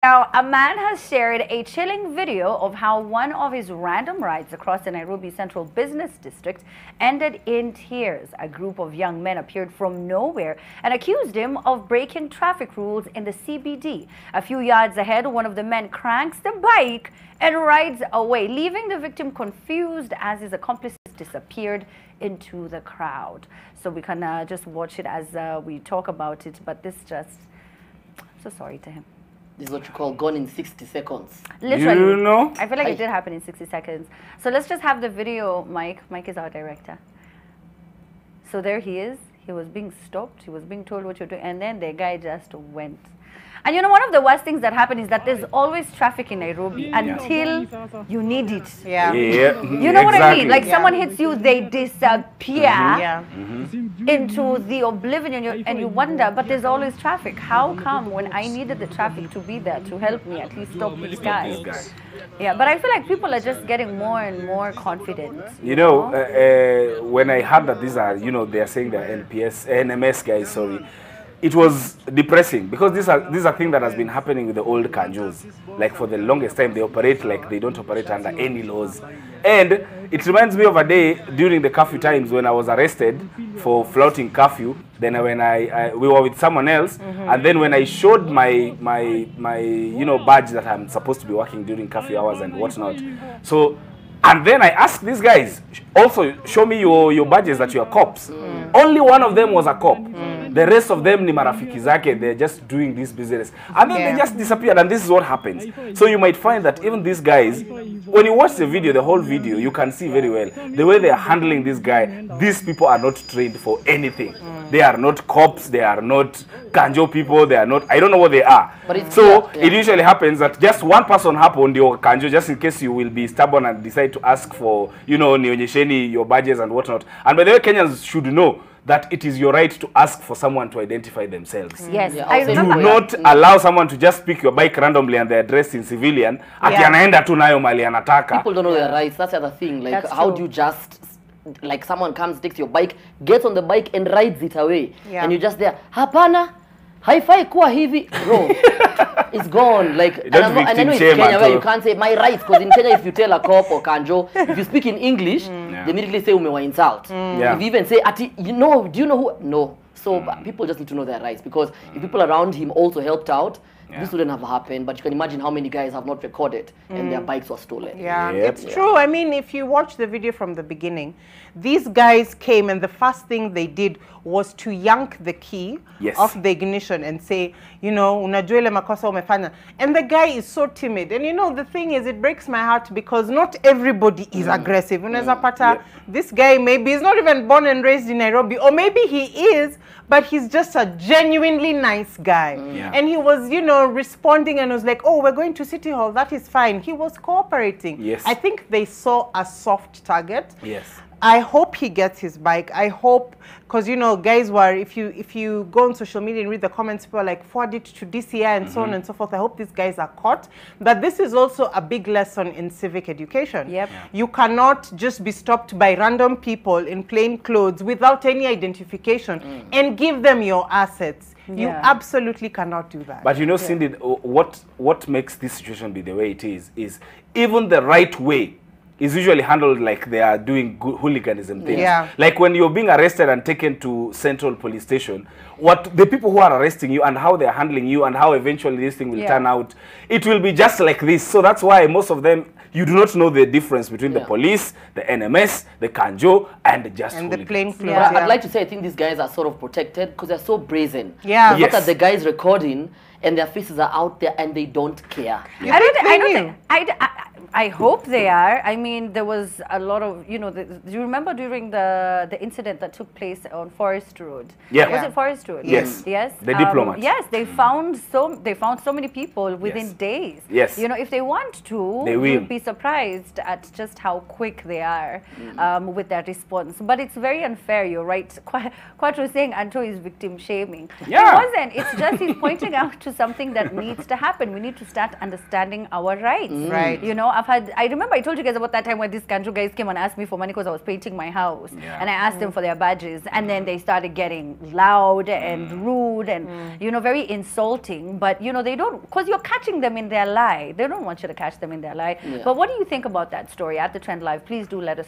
Now, a man has shared a chilling video of how one of his random rides across the Nairobi Central Business District ended in tears. A group of young men appeared from nowhere and accused him of breaking traffic rules in the CBD. A few yards ahead, one of the men cranks the bike and rides away, leaving the victim confused as his accomplices disappeared into the crowd. So we can just watch it as we talk about it, but this just, I'm so sorry to him. This is what you call gone in 60 seconds. Literally. You know? I feel like it did happen in 60 seconds. So let's just have the video, Mike. Mike is our director. So there he is. He was being stopped. He was being told what you're doing. And then the guy just went. And you know, one of the worst things that happen is that there's always traffic in Nairobi until you need it. Yeah. You know what I mean? Like someone hits you, they disappear into the oblivion, and you wonder, but there's always traffic. How come when I needed the traffic to be there to help me at least stop these guys? Yeah, but I feel like people are just getting more and more confident. You know, when I heard that these are, you know, they are saying they're NMS guys, sorry. It was depressing because these are things that has been happening with the old Kanjos. Like for the longest time, they operate like they don't operate under any laws. And it reminds me of a day during the curfew times when I was arrested for flouting curfew. Then when we were with someone else, and then when I showed my you know badge that I'm supposed to be working during curfew hours and whatnot. So. And then I asked these guys, also show me your badges that you are cops. Only one of them was a cop. The rest of them ni marafiki zake, they're just doing this business. And then they just disappeared, and this is what happens. So you might find that even these guys, when you watch the video, the whole video, you can see very well the way they are handling this guy. These people are not trained for anything. They are not cops, they are not Kanjo people, they are not, I don't know what they are. But so it usually happens that just one person happened, your Kanjo, just in case you will be stubborn and decide to ask for, you know, nionyesheni, your badges and whatnot. And by the way, Kenyans should know that it is your right to ask for someone to identify themselves. Yes, yeah, I remember. Do not allow someone to just pick your bike randomly and they're dressed in civilian. Ati anaenda tu nayo mali anataka. People don't know their rights. That's the other thing. Like, how do you just, like, someone comes, takes your bike, gets on the bike and rides it away. And you're just there, hapana, hi-fi kuwa hivi, bro. It's gone. Like, and I know it's Kenya where you can't say my rights, because in Kenya if you tell a cop or Kanjo, if you speak in English, they immediately say umewa insult. If you even say, Ati, you know, do you know who? No. So people just need to know their rights, because if people around him also helped out, this wouldn't have happened. But you can imagine how many guys have not recorded and their bikes were stolen. It's true. I mean, if you watch the video from the beginning, these guys came and the first thing they did was to yank the key off the ignition and say, you know, unajua ile makosa umefanya. And the guy is so timid. And you know, the thing is, it breaks my heart because not everybody is aggressive. Unaweza pata, this guy maybe is not even born and raised in Nairobi, or maybe he is, but he's just a genuinely nice guy. And he was, you know, responding and was like, oh, we're going to City Hall, that is fine. He was cooperating. I think they saw a soft target. I hope he gets his bike. I hope, because you know, guys were, if you go on social media and read the comments, people are like, forward it to DCI and so on and so forth. I hope these guys are caught. But this is also a big lesson in civic education. You cannot just be stopped by random people in plain clothes without any identification and give them your assets. You absolutely cannot do that. But you know, Cindy, what makes this situation be the way it is even the right way is usually handled like they are doing good hooliganism things. Like when you're being arrested and taken to Central Police Station, what the people who are arresting you and how they're handling you and how eventually this thing will turn out, it will be just like this. So that's why most of them, you do not know the difference between the police, the NMS, the Kanjo, and the plain clothes. I'd like to say I think these guys are sort of protected because they're so brazen. The fact that the guys recording and their faces are out there and they don't care. I hope they are. I mean, there was a lot of, you know, do you remember during the incident that took place on Forest Road? Was it Forest Road? Yes. Yes. The diplomat. Yes, they found so many people within days. You know, if they want to, you'd be surprised at just how quick they are with their response. But it's very unfair. You're right. Quattro saying Anto is victim shaming. It wasn't. It's just he's pointing out to something that needs to happen. We need to start understanding our rights. You know. I remember I told you guys about that time when these Kanjo guys came and asked me for money because I was painting my house. Yeah. And I asked them for their badges. And then they started getting loud and rude and, you know, very insulting. But, you know, they don't, because you're catching them in their lie. They don't want you to catch them in their lie. Yeah. But what do you think about that story at the Trend Live? Please do let us